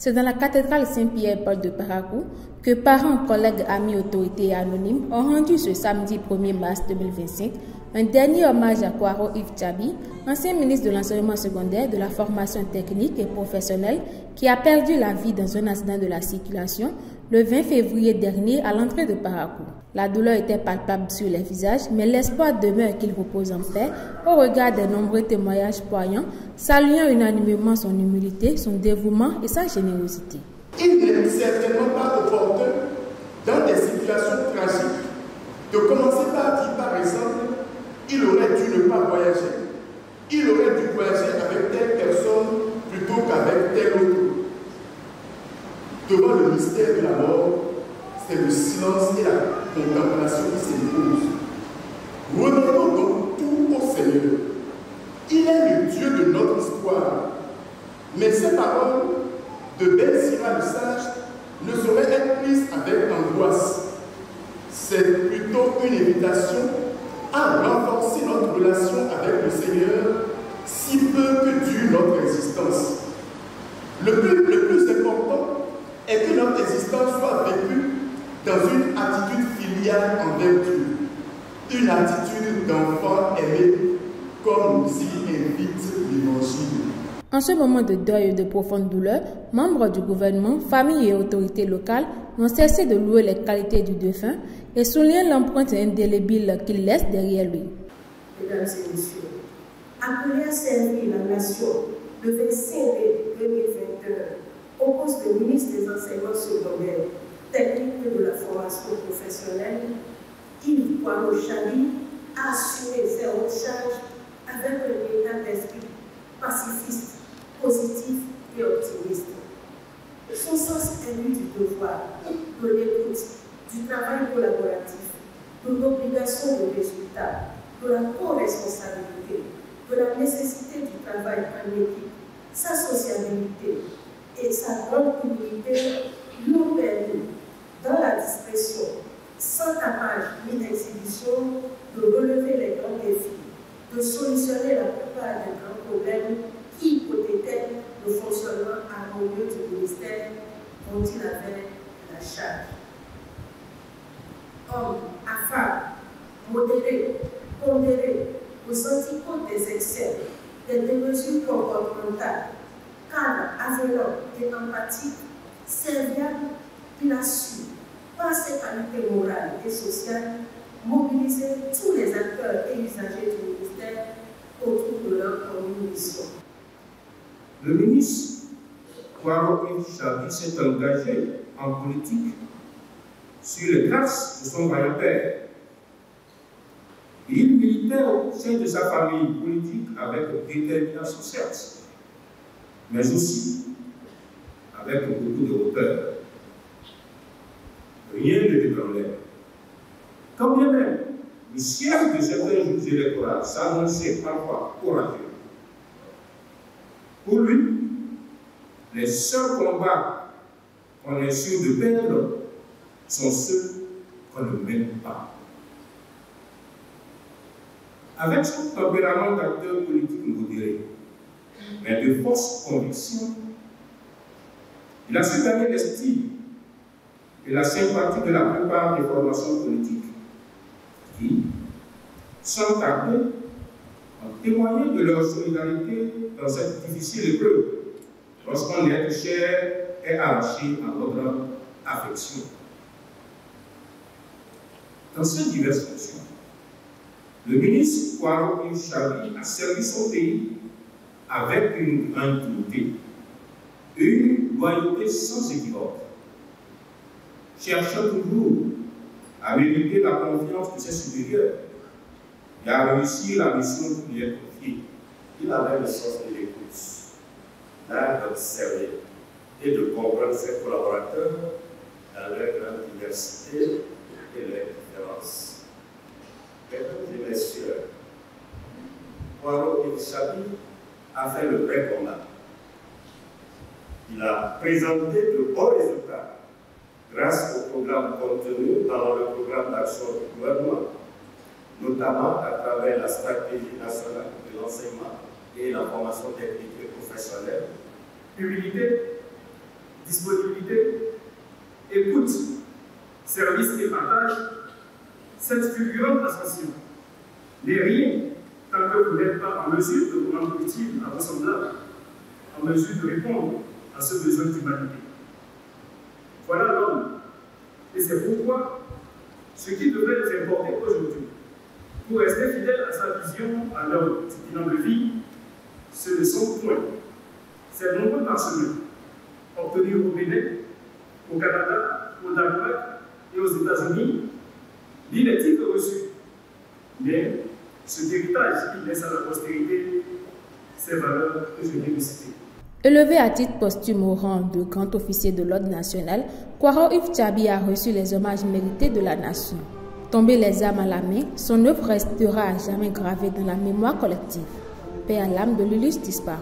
C'est dans la cathédrale Saint-Pierre-Paul de Parakou que parents, collègues, amis, autorités et anonymes ont rendu ce samedi 1er mars 2025 un dernier hommage à Kwaro Yves Tchabi, ancien ministre de l'enseignement secondaire, de la formation technique et professionnelle, qui a perdu la vie dans un accident de la circulation le 20 février dernier à l'entrée de Parakou. La douleur était palpable sur les visages, mais l'espoir demeure qu'il repose en paix au regard des nombreux témoignages poignants, saluant unanimement son humilité, son dévouement et sa générosité. Il n'est certainement pas opportun, dans des situations tragiques, de commencer par dire, par exemple, il aurait dû ne pas voyager. Il aurait dû voyager avec telle personne plutôt qu'avec telle autre. Devant le mystère de la mort, c'est le silence et la contemplation qui s'imposent. Remettons donc tout au Seigneur. Il est le Dieu de notre histoire. Mais ces paroles de Ben Sira le sage ne sauraient être prises avec angoisse. C'est plutôt une invitation à renforcer notre relation avec le Seigneur, si peu que dure notre existence. Le plus important est que notre existence soit vécue dans une attitude filiale envers Dieu, une attitude d'enfant aimé, comme nous y invite l'Évangile. En ce moment de deuil et de profonde douleur, membres du gouvernement, familles et autorités locales n'ont cessé de louer les qualités du défunt et souligner l'empreinte indélébile qu'il laisse derrière lui. Mesdames et messieurs, appelé à servir la nation le 25 mai 2021 au poste de ministre des enseignements secondaires, techniques et de la formation professionnelle, Yves Kwaro Tchabi a assumé ses hautes charges avec un état d'esprit pacifiste, positif et optimiste. Son sens aigu du devoir, de l'écoute, du travail collaboratif, de l'obligation de résultat, de la co-responsabilité, de la nécessité du travail en équipe, sa sociabilité et sa grande humilité l'ont permis, dans la discrétion, sans tapage ni exhibition, de relever les grands défis, de solutionner la plupart des grands problèmes qui hypothéquaient le fonctionnement harmonieux du ministère dont il avait la charge. Homme affable, modéré, pondéré, aux antipodes des excès, des démesures comportementales, calme, avenant et empathique, serviable, il a su, par ses qualités morales et sociales, mobiliser tous les acteurs et usagers du ministère autour de leur commune mission. Le ministre Kwaro Yves Tchabi s'est engagé en politique sur les traces de son grand-père. Il militait au sein de sa famille politique avec détermination certes, mais aussi avec beaucoup de hauteur. Rien ne l'ébranlait. Quand bien même le siège de certains jours électoraux s'annonçait parfois courageux, pour lui, les seuls combats qu'on est sûr de perdre sont ceux qu'on ne mène pas. Avec son tempérament d'acteur politique modéré, mais de force conviction, il a su gagner l'estime et la sympathie de la plupart des formations politiques qui, sans tarder, ont témoigné de leur solidarité dans cette difficile épreuve, lorsqu'on est cher et arraché à notre affection. Dans ces diverses fonctions, le ministre Kwaro Yves Tchabi a servi son pays avec une grande dignité et une loyauté sans équivoque, cherchant toujours à mériter la confiance de ses supérieurs et à réussir la mission qui lui est confiée. Il avait le sens de l'écoute, l'art d'observer et de comprendre ses collaborateurs dans leur grande diversité et leurs différences. Mesdames et messieurs, Kwaro Yves Tchabi a fait le vrai combat. Il a présenté de bons résultats grâce au programme contenu dans le programme d'action du gouvernement, notamment à travers la stratégie nationale de l'enseignement et la formation technique et professionnelle, publiée disponibilité, écoute, service et partage, cette fulgurante ascension n'est rien tant que vous n'êtes pas en mesure de vous rendre utile à vos semblables, en mesure de répondre à ce besoin d'humanité. Voilà l'homme. Et c'est pourquoi ce qui devrait nous importer aujourd'hui, pour rester fidèle à sa vision, à leur bilan de vie, ce ne sont point ces nombreux parchemins obtenus au Bénin, au Canada, au Danemark et aux États-Unis, ni les titres reçus, mais cet héritage qui laisse à la postérité ces valeurs que je viens de citer. Élevé à titre posthume au rang de grand officier de l'ordre national, Kwaro Yves Tchabi a reçu les hommages mérités de la nation. Tombé les armes à la main, son œuvre restera à jamais gravée dans la mémoire collective. Paix à l'âme de l'illustre disparu.